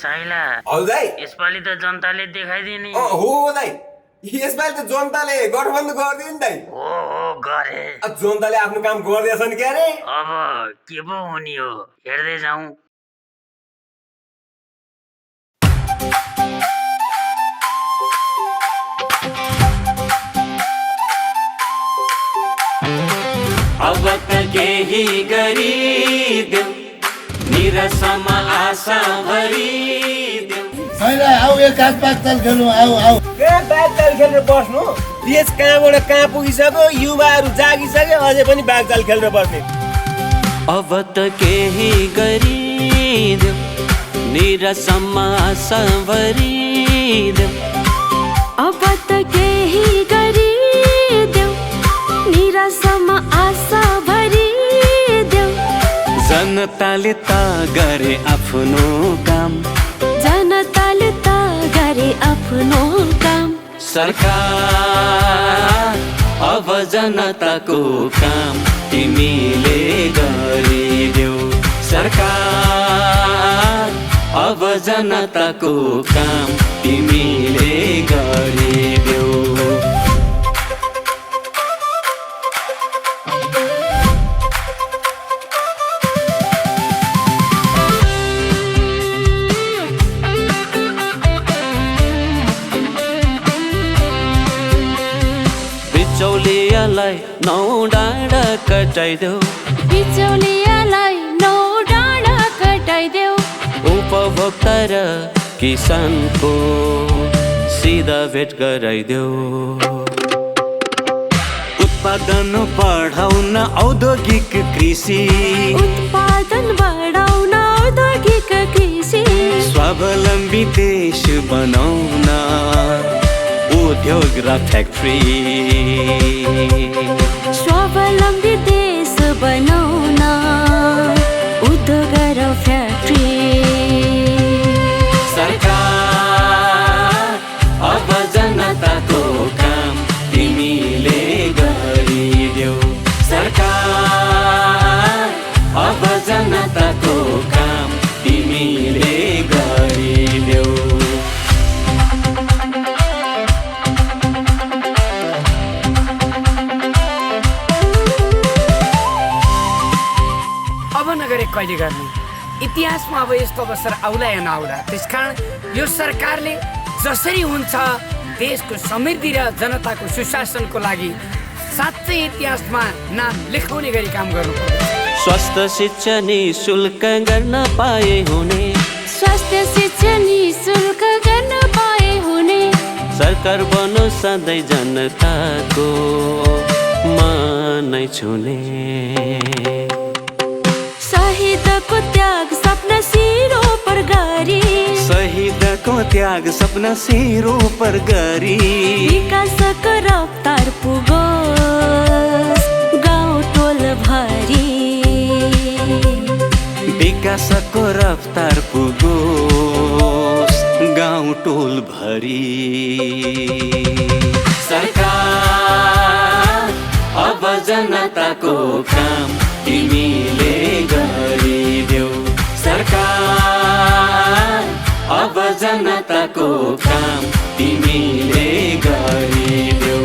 साइला हजुर दाइ यसपालि त जनताले देखाइदिने हो दाइ यसपालि त जनताले गठबन्धन गरिदियो नि दाइ हो गरे जनताले आफ्नो काम गर्दैछ नि क्या रे अब के पो हुने हो हेर्दै जाउँ अब त केही गरिदेऊ निराशामा आशा भरिदेऊ आऊ एक काज पाक्ताल खेल्नु आऊ कहाँ बागचाल खेलेर बस्नु देश कहाँबाट कहाँ पुगिसक्यो युवाहरू जागिसक्यो अझै पनि बागचाल खेलेर बस्ने अब त केही गरिदेऊ निराशामा आशा भरिदेऊ अब त केही गरिदेऊ निराशामा आशा भरिदेऊ जनताले त गरे आफ्नो काम जनताले त गरे आफ्नो काम सरकार अब जनताको काम तिमीले गरिदेऊ सरकार अब जनताको काम तिमीले गरिदेऊ बिचौलियालाई नौ डाँडा कटाइदेऊ बिचौलियालाई नौ डाँडा कटाइदेऊ उपभोक्ता र किसानको सिधा भेट गराइदेऊ उत्पादन बढाउन औद्योगिक कृषि उत्पादन बढाउन औद्योगिक कृषि स्वावलम्बी देश बनाउन उद्योग र फ्याक्ट्री स्वावलम्बी देश बनाउन उद्योग र फ्याक्ट्री सरकार अब जनताको काम तिमीले गरिदेऊ सरकार अब जनताको काम तिमीले गरिदेऊ नगरे कहिले गर्ने इतिहासमा अब यस्तो अवसर आउला या नआउला त्यसकारण यो सरकारले जसरी हुन्छ देशको समृद्धि र जनताको सुशासनको लागि साँच्चै इतिहासमा नाम लेखाउने गरी काम गर्नुपर्छ स्वास्थ्य शिक्षा निःशुल्क गर्न पाए हुने स्वास्थ्य शिक्षा निःशुल्क गर्न पाए हुने सरकार बनो सधैँ जनताको मनै छुने शहीदको त्याग सपना सिरो पर गरी शहीदको त्याग सपना सिरो पर गरी विकासको रफ्तार पुगोस् गाउँ टोल भरी विकासको रफ्तार पुगोस् गाउँ टोल भरी सरकार अब जनताको काम तिमीले गरिदेऊ सरकार अब जनताको काम तिमीले गरिदेऊ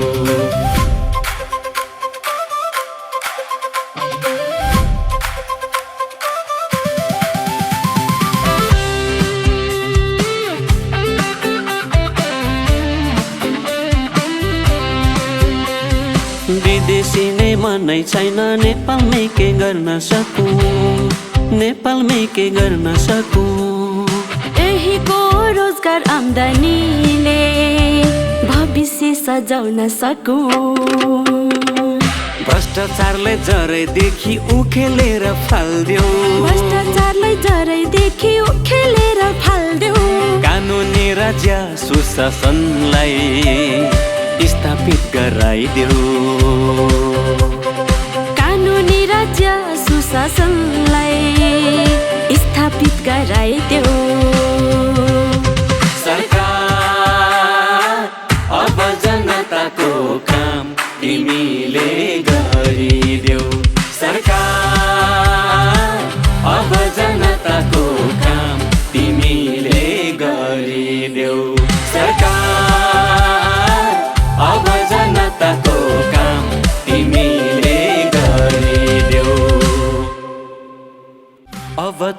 विदेशी नै मनै छैन नेपालमै के गर्न सकूं नेपालमै के गर्न सकूं यहीको रोजगार आम्दानीले भविष्य सजाउन सकूं भ्रष्टाचारलाई जरैदेखि उखेलेर फाल्देऊ भ्रष्टाचारलाई जरैदेखि उखेलेर फाल्देऊ कानुनी राज्य सुशासनलाई स्थापित गराइदेऊ कानुनी राज्य सुशासनलाई स्थापित गराइदेऊ सरकार अब जनताको काम तिमीले गरिदेऊ सरकार अब जनताको काम तिमीले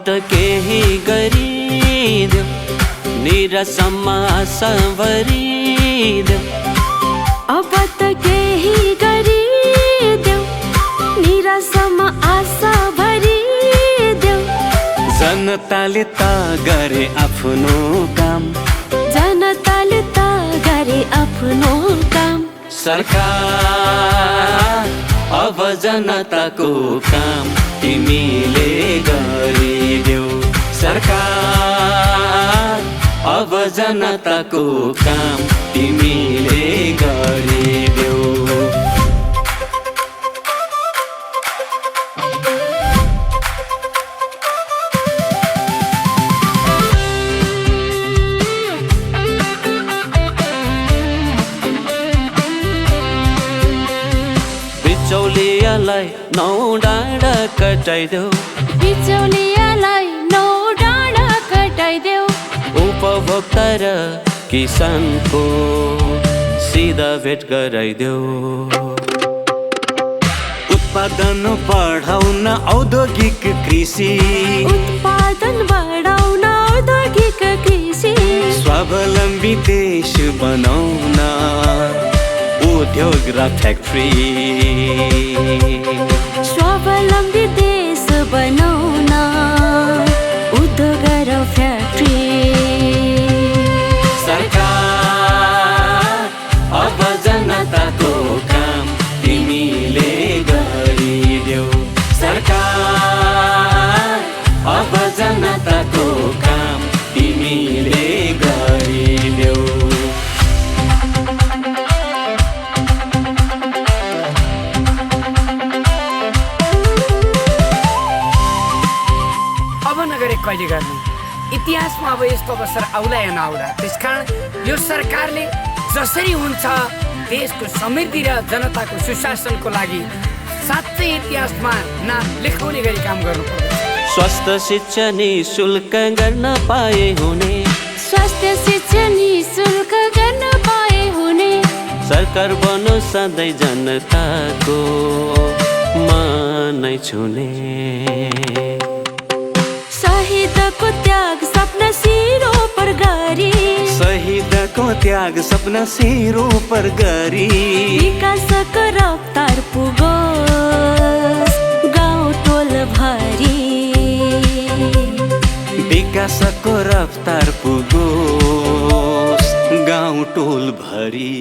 त केही गरिदेऊ निराशामा आशा भरिदेऊ अब त केही गरिदेऊ निराशामा आशा भरिदेऊ जनताले त गरे आफ्नो काम जनताले त गरे आफ्नो काम सरकार अब जनताको काम तिमीले गरिदेऊ सरकार अब जनताको काम तिमीले गरिदेऊ बिचौलियालाई 9 डाँडा कटाइदेऊ बिचौलियालाई 9 डाँडा कटाइदेऊ उपभोक्ता र किसानको सिधा भेट गराइदेऊ उत्पादन बढाउन औद्योगिक कृषि उत्पादन बढाउन औद्योगिक कृषि स्वावलम्बी देश बनाउन उद्योग र फ्याक्ट्री स्वावलम्बी देश बनाउन उद्योग र फ्याक्ट्री सरकार अब जनताको काम तिमीले गरिदेऊ सरकार अब जनताको काम तिमीले गरिदेऊ कहिले गर्ने इतिहासमा अब यस्तो अवसर आउला या नआउला त्यसकारण यो सरकारले जसरी हुन्छ देशको समृद्धि र जनताको सुशासनको लागि साँच्चै इतिहासमा नाम लेखाउने गरी काम गर्नुपर्छ स्वास्थ्य शिक्षा निःशुल्क गर्न पाए हुने स्वास्थ्य शिक्षा निःशुल्क गर्न पाए हुने सरकार बनो सधैँ जनताको मनै छुने शहीदको त्याग सपना सिरो पर गरी शहीदको त्याग सपना सिरो पर गरी विकासको रफ्तार पुगोस् गाउँ टोल भरी विकासको रफ्तार पुगोस् गाउँ टोल भरी